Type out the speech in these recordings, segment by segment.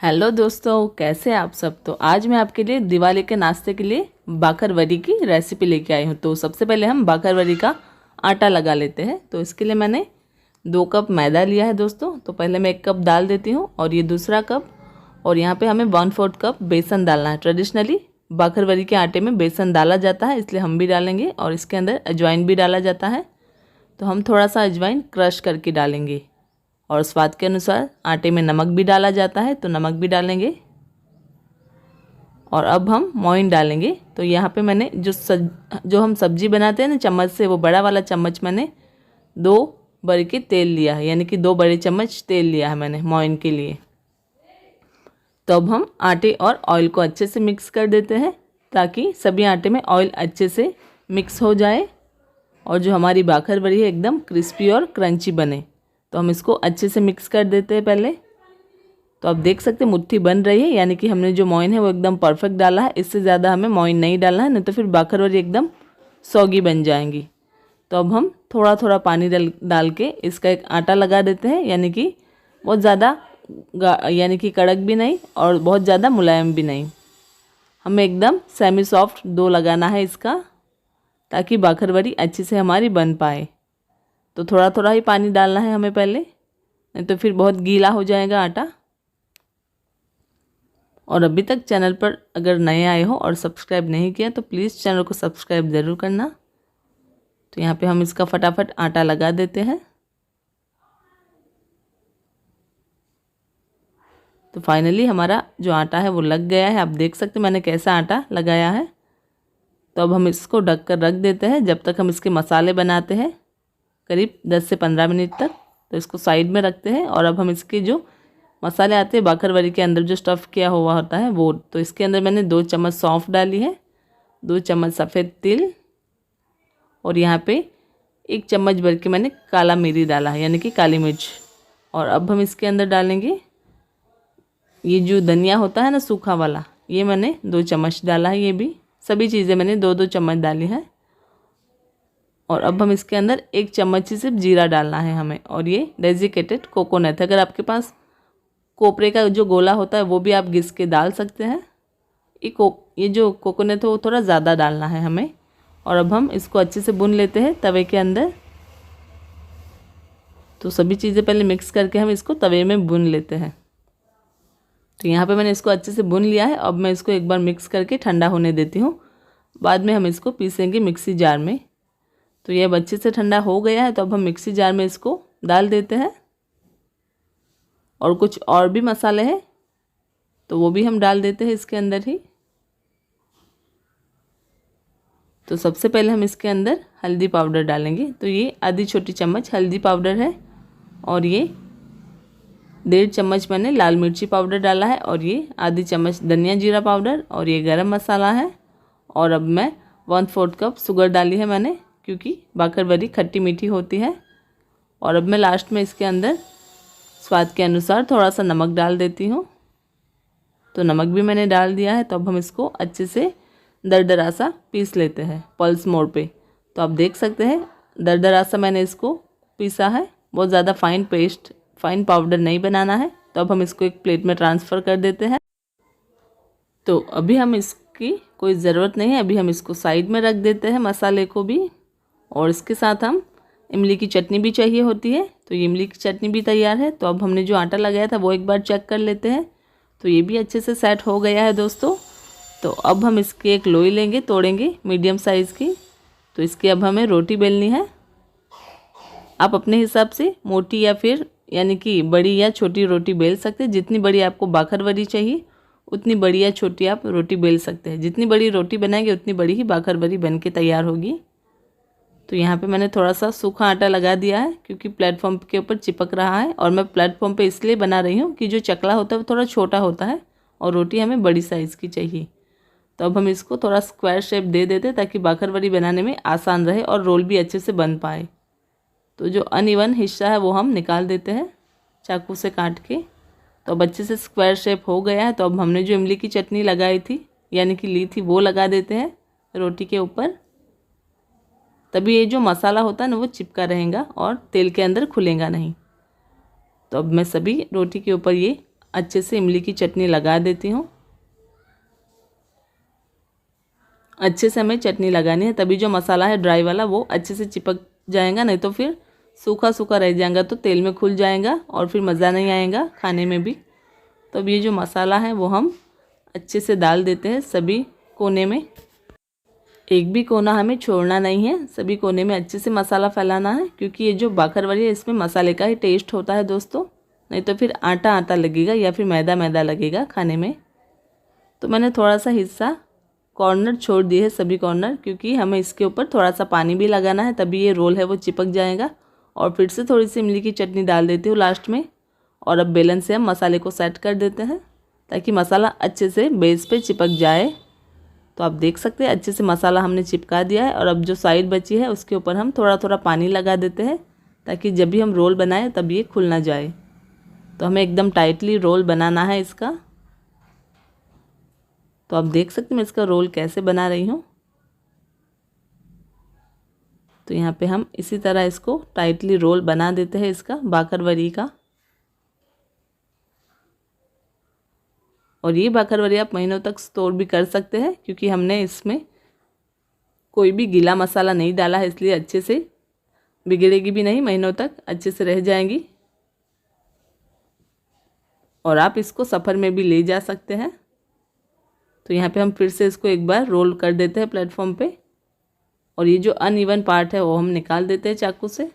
Hello दोस्तों, कैसे हैं आप सब। तो आज मैं आपके लिए दिवाली के नाश्ते के लिए बाकरवड़ी की रेसिपी लेके आई हूँ। तो सबसे पहले हम बाकरवड़ी का आटा लगा लेते हैं। तो इसके लिए मैंने 2 कप मैदा लिया है दोस्तों। तो पहले मैं 1 कप डाल देती हूँ और ये दूसरा कप, और यहाँ पे हमें 1/4 कप बेसन डालना है। ट्रेडिशनली बाकरवड़ी के आटे में बेसन डाला जाता है, इसलिए हम भी डालेंगे। और इसके अंदर अजवाइन भी डाला जाता है, तो हम थोड़ा सा अजवाइन क्रश करके डालेंगे। और स्वाद के अनुसार आटे में नमक भी डाला जाता है, तो नमक भी डालेंगे। और अब हम मोइन डालेंगे। तो यहाँ पे मैंने जो हम सब्जी बनाते हैं ना चम्मच से, वो बड़ा वाला चम्मच मैंने 2 बड़े के तेल लिया है, यानी कि 2 बड़े चम्मच तेल लिया है मैंने मोइन के लिए। तो अब हम आटे और ऑयल को अच्छे से मिक्स कर देते हैं, ताकि सभी आटे में ऑयल अच्छे से मिक्स हो जाए और जो हमारी बाकरवड़ी है एकदम क्रिस्पी और क्रंची बने। तो हम इसको अच्छे से मिक्स कर देते हैं पहले। तो आप देख सकते हैं मुट्ठी बन रही है, यानी कि हमने जो मोइन है वो एकदम परफेक्ट डाला है। इससे ज़्यादा हमें मोइन नहीं डालना है, नहीं तो फिर बाकरवड़ी एकदम सौगी बन जाएंगी। तो अब हम थोड़ा थोड़ा पानी डाल के इसका एक आटा लगा देते हैं, यानी कि बहुत ज़्यादा यानी कि कड़क भी नहीं और बहुत ज़्यादा मुलायम भी नहीं। हमें एकदम सेमी सॉफ्ट डो लगाना है इसका, ताकि बाकरवड़ी अच्छे से हमारी बन पाए। तो थोड़ा थोड़ा ही पानी डालना है हमें पहले, नहीं तो फिर बहुत गीला हो जाएगा आटा। और अभी तक चैनल पर अगर नए आए हो और सब्सक्राइब नहीं किया तो प्लीज़ चैनल को सब्सक्राइब ज़रूर करना। तो यहाँ पे हम इसका फटाफट आटा लगा देते हैं। तो फाइनली हमारा जो आटा है वो लग गया है। आप देख सकते हैं मैंने कैसा आटा लगाया है। तो अब हम इसको ढक कर रख देते हैं जब तक हम इसके मसाले बनाते हैं, करीब 10 से 15 मिनट तक। तो इसको साइड में रखते हैं। और अब हम इसके जो मसाले आते हैं बाकरवड़ी के अंदर जो स्टफ़ किया हुआ होता है वो, तो इसके अंदर मैंने 2 चम्मच सौंफ डाली है, 2 चम्मच सफ़ेद तिल, और यहाँ पे 1 चम्मच भर के मैंने काला मिरी डाला है, यानी कि काली मिर्च। और अब हम इसके अंदर डालेंगे ये जो धनिया होता है ना सूखा वाला, ये मैंने 2 चम्मच डाला है। ये भी सभी चीज़ें मैंने 2-2 चम्मच डाली है। और अब हम इसके अंदर 1 चम्मच ही सिर्फ जीरा डालना है हमें। और ये डेजिकेटेड कोकोनट है, अगर आपके पास कोपरे का जो गोला होता है वो भी आप घिस के डाल सकते हैं। ये जो कोकोनट है वो थोड़ा ज़्यादा डालना है हमें। और अब हम इसको अच्छे से भून लेते हैं तवे के अंदर। तो सभी चीज़ें पहले मिक्स करके हम इसको तवे में भून लेते हैं। तो यहाँ पे मैंने इसको अच्छे से भून लिया है। अब मैं इसको एक बार मिक्स करके ठंडा होने देती हूँ, बाद में हम इसको पीसेंगे मिक्सी जार में। तो ये अब अच्छे से ठंडा हो गया है। तो अब हम मिक्सी जार में इसको डाल देते हैं। और कुछ और भी मसाले हैं तो वो भी हम डाल देते हैं इसके अंदर ही। तो सबसे पहले हम इसके अंदर हल्दी पाउडर डालेंगे। तो ये आधी छोटी चम्मच हल्दी पाउडर है, और ये 1.5 चम्मच मैंने लाल मिर्ची पाउडर डाला है, और ये आधी चम्मच धनिया जीरा पाउडर, और ये गरम मसाला है। और अब मैं 1/4 कप शुगर डाली है मैंने, क्योंकि बाकरवड़ी खट्टी मीठी होती है। और अब मैं लास्ट में इसके अंदर स्वाद के अनुसार थोड़ा सा नमक डाल देती हूँ। तो नमक भी मैंने डाल दिया है। तो अब हम इसको अच्छे से दरदरा सा पीस लेते हैं पल्स मोड पे। तो आप देख सकते हैं दरदरा सा मैंने इसको पीसा है, बहुत ज़्यादा फाइन पाउडर नहीं बनाना है। तो अब हम इसको एक प्लेट में ट्रांसफ़र कर देते हैं। तो अभी हम इसकी कोई ज़रूरत नहीं है, अभी हम इसको साइड में रख देते हैं मसाले को भी। और इसके साथ हम इमली की चटनी भी चाहिए होती है, तो ये इमली की चटनी भी तैयार है। तो अब हमने जो आटा लगाया था वो एक बार चेक कर लेते हैं। तो ये भी अच्छे से सेट हो गया है दोस्तों। तो अब हम इसकी एक लोई लेंगे, तोड़ेंगे मीडियम साइज़ की। तो इसकी अब हमें रोटी बेलनी है। आप अपने हिसाब से मोटी या फिर यानी कि बड़ी या छोटी रोटी बेल सकते हैं। जितनी बड़ी आपको बाकरवड़ी चाहिए उतनी बड़ी या छोटी आप रोटी बेल सकते हैं। जितनी बड़ी रोटी बनाएंगे उतनी बड़ी ही बाकरवड़ी बन के तैयार होगी। तो यहाँ पे मैंने थोड़ा सा सूखा आटा लगा दिया है, क्योंकि प्लेटफॉर्म के ऊपर चिपक रहा है। और मैं प्लेटफॉर्म पे इसलिए बना रही हूँ कि जो चकला होता है वो थोड़ा छोटा होता है और रोटी हमें बड़ी साइज़ की चाहिए। तो अब हम इसको थोड़ा स्क्वायर शेप दे देते ताकि बाकरवड़ी बनाने में आसान रहे और रोल भी अच्छे से बन पाए। तो जो अनइवन हिस्सा है वो हम निकाल देते हैं चाकू से काट के। तो अब अच्छे से स्क्वायर शेप हो गया है। तो अब हमने जो इमली की चटनी लगाई थी यानी कि ली थी वो लगा देते हैं रोटी के ऊपर। तभी ये जो मसाला होता है ना वो चिपका रहेगा और तेल के अंदर खुलेगा नहीं। तो अब मैं सभी रोटी के ऊपर ये अच्छे से इमली की चटनी लगा देती हूँ। अच्छे से हमें चटनी लगानी है, तभी जो मसाला है ड्राई वाला वो अच्छे से चिपक जाएगा, नहीं तो फिर सूखा सूखा रह जाएगा तो तेल में खुल जाएगा और फिर मज़ा नहीं आएगा खाने में भी। तो अब ये जो मसाला है वो हम अच्छे से डाल देते हैं सभी कोने में। एक भी कोना हमें छोड़ना नहीं है, सभी कोने में अच्छे से मसाला फैलाना है, क्योंकि ये जो बाकरवड़ी है इसमें मसाले का ही टेस्ट होता है दोस्तों, नहीं तो फिर आटा आटा लगेगा या फिर मैदा मैदा लगेगा खाने में। तो मैंने थोड़ा सा हिस्सा कॉर्नर छोड़ दिए है, सभी कॉर्नर, क्योंकि हमें इसके ऊपर थोड़ा सा पानी भी लगाना है, तभी ये रोल है वो चिपक जाएगा। और फिर से थोड़ी सी इमली की चटनी डाल देती हूँ लास्ट में। और अब बेलन से हम मसाले को सेट कर देते हैं ताकि मसाला अच्छे से बेस पे चिपक जाए। तो आप देख सकते हैं अच्छे से मसाला हमने चिपका दिया है। और अब जो साइड बची है उसके ऊपर हम थोड़ा थोड़ा पानी लगा देते हैं ताकि जब भी हम रोल बनाएं तब ये खुल ना जाए। तो हमें एकदम टाइटली रोल बनाना है इसका। तो आप देख सकते हैं मैं इसका रोल कैसे बना रही हूँ। तो यहाँ पे हम इसी तरह इसको टाइटली रोल बना देते हैं इसका बाकरवड़ी का। और ये बाकरवड़ी आप महीनों तक स्टोर भी कर सकते हैं, क्योंकि हमने इसमें कोई भी गीला मसाला नहीं डाला है, इसलिए अच्छे से बिगड़ेगी भी नहीं, महीनों तक अच्छे से रह जाएंगी। और आप इसको सफ़र में भी ले जा सकते हैं। तो यहाँ पे हम फिर से इसको एक बार रोल कर देते हैं प्लेटफॉर्म पे। और ये जो अनइवन पार्ट है वो हम निकाल देते हैं चाकू से।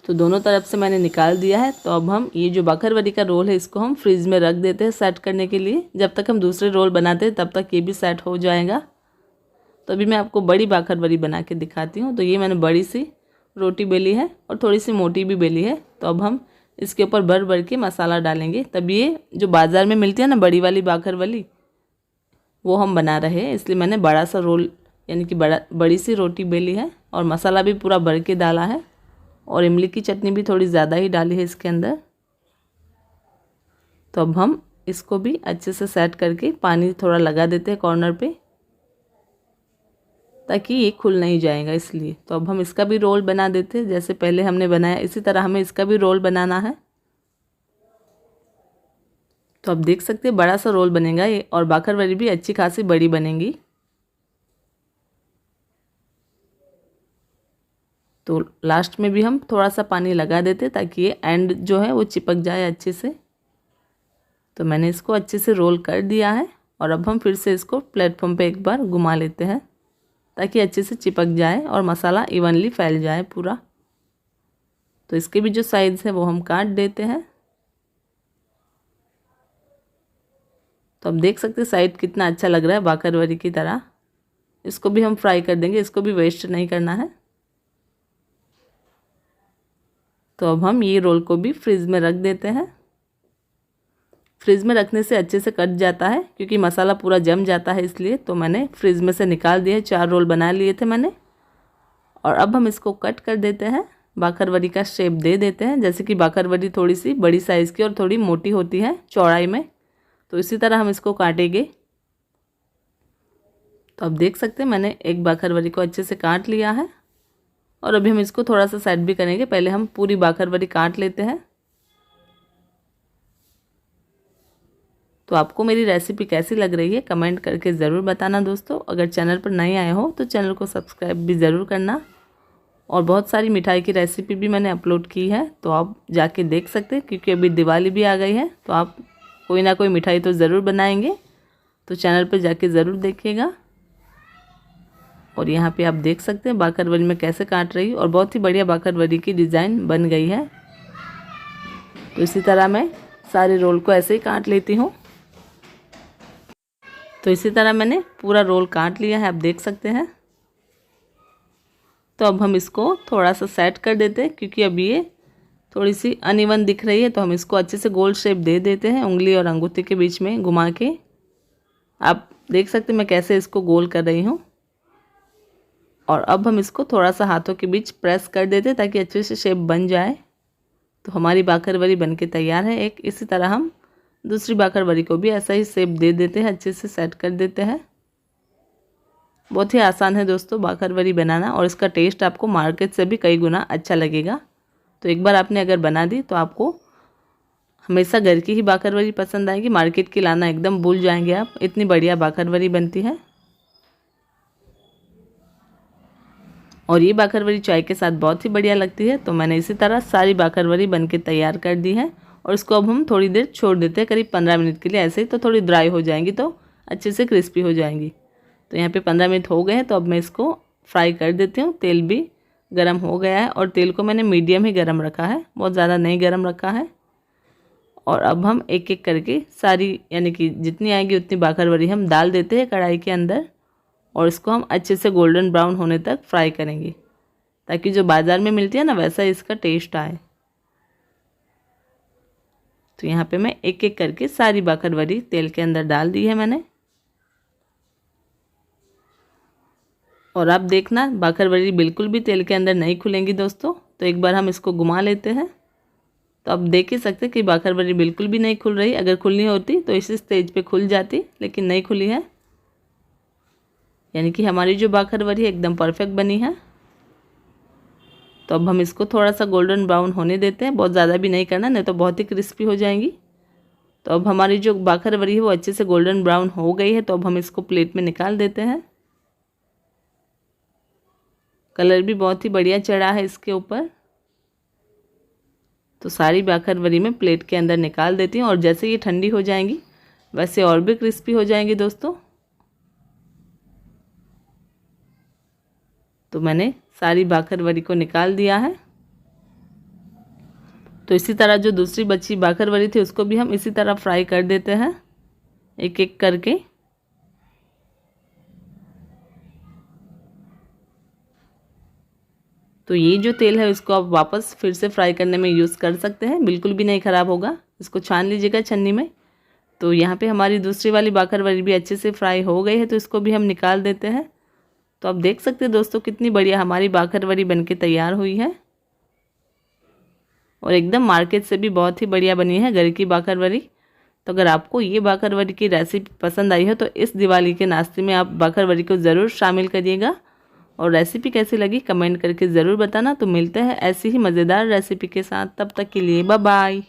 तो दोनों तरफ से मैंने निकाल दिया है। तो अब हम ये जो बाकरवड़ी का रोल है इसको हम फ्रिज में रख देते हैं सेट करने के लिए। जब तक हम दूसरे रोल बनाते हैं तब तक ये भी सेट हो जाएगा। तो अभी मैं आपको बड़ी बाकरवड़ी बना के दिखाती हूँ। तो ये मैंने बड़ी सी रोटी बेली है और थोड़ी सी मोटी भी बेली है। तो अब हम इसके ऊपर भर भर के मसाला डालेंगे, तब ये जो बाज़ार में मिलती है ना बड़ी वाली बाकरवड़ी, वो हम बना रहे हैं। इसलिए मैंने बड़ा सा रोल यानी कि बड़ी सी रोटी बेली है और मसाला भी पूरा भर के डाला है। और इमली की चटनी भी थोड़ी ज़्यादा ही डाली है इसके अंदर। तो अब हम इसको भी अच्छे से सेट करके पानी थोड़ा लगा देते हैं कॉर्नर पे, ताकि ये खुल नहीं जाएगा इसलिए। तो अब हम इसका भी रोल बना देते हैं, जैसे पहले हमने बनाया इसी तरह हमें इसका भी रोल बनाना है। तो आप देख सकते हैं बड़ा सा रोल बनेगा ये, और बाकरवड़ी भी अच्छी खासी बड़ी बनेगी। तो लास्ट में भी हम थोड़ा सा पानी लगा देते ताकि ये एंड जो है वो चिपक जाए अच्छे से। तो मैंने इसको अच्छे से रोल कर दिया है। और अब हम फिर से इसको प्लेटफॉर्म पे एक बार घुमा लेते हैं ताकि अच्छे से चिपक जाए और मसाला इवनली फैल जाए पूरा। तो इसके भी जो साइड्स है वो हम काट देते हैं। तो अब देख सकते हैं साइड कितना अच्छा लग रहा है बाकरवड़ी की तरह। इसको भी हम फ्राई कर देंगे, इसको भी वेस्ट नहीं करना है। तो अब हम ये रोल को भी फ्रिज में रख देते हैं। फ्रिज में रखने से अच्छे से कट जाता है, क्योंकि मसाला पूरा जम जाता है इसलिए। तो मैंने फ्रिज में से निकाल दिए, 4 रोल बना लिए थे मैंने। और अब हम इसको कट कर देते हैं, बाकरवड़ी का शेप दे देते हैं। जैसे कि बाकरवड़ी थोड़ी सी बड़ी साइज़ की और थोड़ी मोटी होती है चौड़ाई में, तो इसी तरह हम इसको काटेंगे। तो अब देख सकते हैं मैंने एक बाकरवड़ी को अच्छे से काट लिया है। और अभी हम इसको थोड़ा सा सेट भी करेंगे। पहले हम पूरी बाकरवड़ी काट लेते हैं। तो आपको मेरी रेसिपी कैसी लग रही है कमेंट करके ज़रूर बताना दोस्तों। अगर चैनल पर नए आए हो तो चैनल को सब्सक्राइब भी ज़रूर करना। और बहुत सारी मिठाई की रेसिपी भी मैंने अपलोड की है, तो आप जाके देख सकते हैं, क्योंकि अभी दिवाली भी आ गई है तो आप कोई ना कोई मिठाई तो ज़रूर बनाएंगे। तो चैनल पर जाके ज़रूर देखिएगा। और यहाँ पे आप देख सकते हैं बाकरवड़ी में कैसे काट रही हूँ, और बहुत ही बढ़िया बाकरवड़ी की डिज़ाइन बन गई है। तो इसी तरह मैं सारे रोल को ऐसे ही काट लेती हूँ। तो इसी तरह मैंने पूरा रोल काट लिया है, आप देख सकते हैं। तो अब हम इसको थोड़ा सा सेट कर देते हैं, क्योंकि अब ये थोड़ी सी अनइवन दिख रही है। तो हम इसको अच्छे से गोल शेप दे देते हैं, उंगली और अंगूठे के बीच में घुमा के। आप देख सकते हैं मैं कैसे इसको गोल कर रही हूँ। और अब हम इसको थोड़ा सा हाथों के बीच प्रेस कर देते हैं ताकि अच्छे से शेप बन जाए। तो हमारी बाकरवड़ी बनके तैयार है एक। इसी तरह हम दूसरी बाकरवड़ी को भी ऐसा ही शेप दे देते हैं, अच्छे से सेट कर देते हैं। बहुत ही आसान है दोस्तों बाकरवड़ी बनाना, और इसका टेस्ट आपको मार्केट से भी कई गुना अच्छा लगेगा। तो एक बार आपने अगर बना दी तो आपको हमेशा घर की ही बाकरवड़ी पसंद आएगी, मार्केट की लाना एकदम भूल जाएंगे आप, इतनी बढ़िया बाकरवड़ी बनती है। और ये बाकरवड़ी चाय के साथ बहुत ही बढ़िया लगती है। तो मैंने इसी तरह सारी बाकरवड़ी बन के तैयार कर दी है और इसको अब हम थोड़ी देर छोड़ देते हैं, करीब 15 मिनट के लिए ऐसे ही, तो थोड़ी ड्राई हो जाएंगी तो अच्छे से क्रिस्पी हो जाएंगी। तो यहाँ पे 15 मिनट हो गए हैं, तो अब मैं इसको फ्राई कर देती हूँ। तेल भी गर्म हो गया है और तेल को मैंने मीडियम ही गर्म रखा है, बहुत ज़्यादा नहीं गर्म रखा है। और अब हम एक एक करके सारी, यानी कि जितनी आएगी उतनी बाकरवड़ी हम डाल देते हैं कढ़ाई के अंदर और इसको हम अच्छे से गोल्डन ब्राउन होने तक फ्राई करेंगे, ताकि जो बाज़ार में मिलती है ना वैसा इसका टेस्ट आए। तो यहाँ पे मैं एक एक करके सारी बाकरवड़ी तेल के अंदर डाल दी है मैंने। और आप देखना बाकरवड़ी बिल्कुल भी तेल के अंदर नहीं खुलेंगी दोस्तों। तो एक बार हम इसको घुमा लेते हैं। तो आप देख ही सकते कि बाकरवड़ी बिल्कुल भी नहीं खुल रही, अगर खुलनी होती तो इस स्टेज पे खुल जाती, लेकिन नहीं खुली है। यानी कि हमारी जो बाकरवड़ी है एकदम परफेक्ट बनी है। तो अब हम इसको थोड़ा सा गोल्डन ब्राउन होने देते हैं, बहुत ज़्यादा भी नहीं करना, नहीं तो बहुत ही क्रिस्पी हो जाएंगी। तो अब हमारी जो बाकरवड़ी है वो अच्छे से गोल्डन ब्राउन हो गई है। तो अब हम इसको प्लेट में निकाल देते हैं। कलर भी बहुत ही बढ़िया चढ़ा है इसके ऊपर। तो सारी बाकरवड़ी में प्लेट के अंदर निकाल देती हूँ और जैसे ये ठंडी हो जाएंगी वैसे और भी क्रिस्पी हो जाएंगी दोस्तों। तो मैंने सारी बाकरवड़ी को निकाल दिया है। तो इसी तरह जो दूसरी बची बाकरवड़ी थी उसको भी हम इसी तरह फ्राई कर देते हैं एक एक करके। तो ये जो तेल है उसको आप वापस फिर से फ्राई करने में यूज़ कर सकते हैं, बिल्कुल भी नहीं ख़राब होगा। इसको छान लीजिएगा छन्नी में। तो यहाँ पे हमारी दूसरी वाली बाकरवड़ी भी अच्छे से फ्राई हो गई है, तो इसको भी हम निकाल देते हैं। तो आप देख सकते हैं दोस्तों कितनी बढ़िया हमारी बाकरवड़ी बनके तैयार हुई है और एकदम मार्केट से भी बहुत ही बढ़िया बनी है घर की बाकरवड़ी। तो अगर आपको ये बाकरवड़ी की रेसिपी पसंद आई हो तो इस दिवाली के नाश्ते में आप बाकरवड़ी को ज़रूर शामिल करिएगा। और रेसिपी कैसी लगी कमेंट करके ज़रूर बताना। तो मिलते हैं ऐसी ही मज़ेदार रेसिपी के साथ, तब तक के लिए बाय बाय।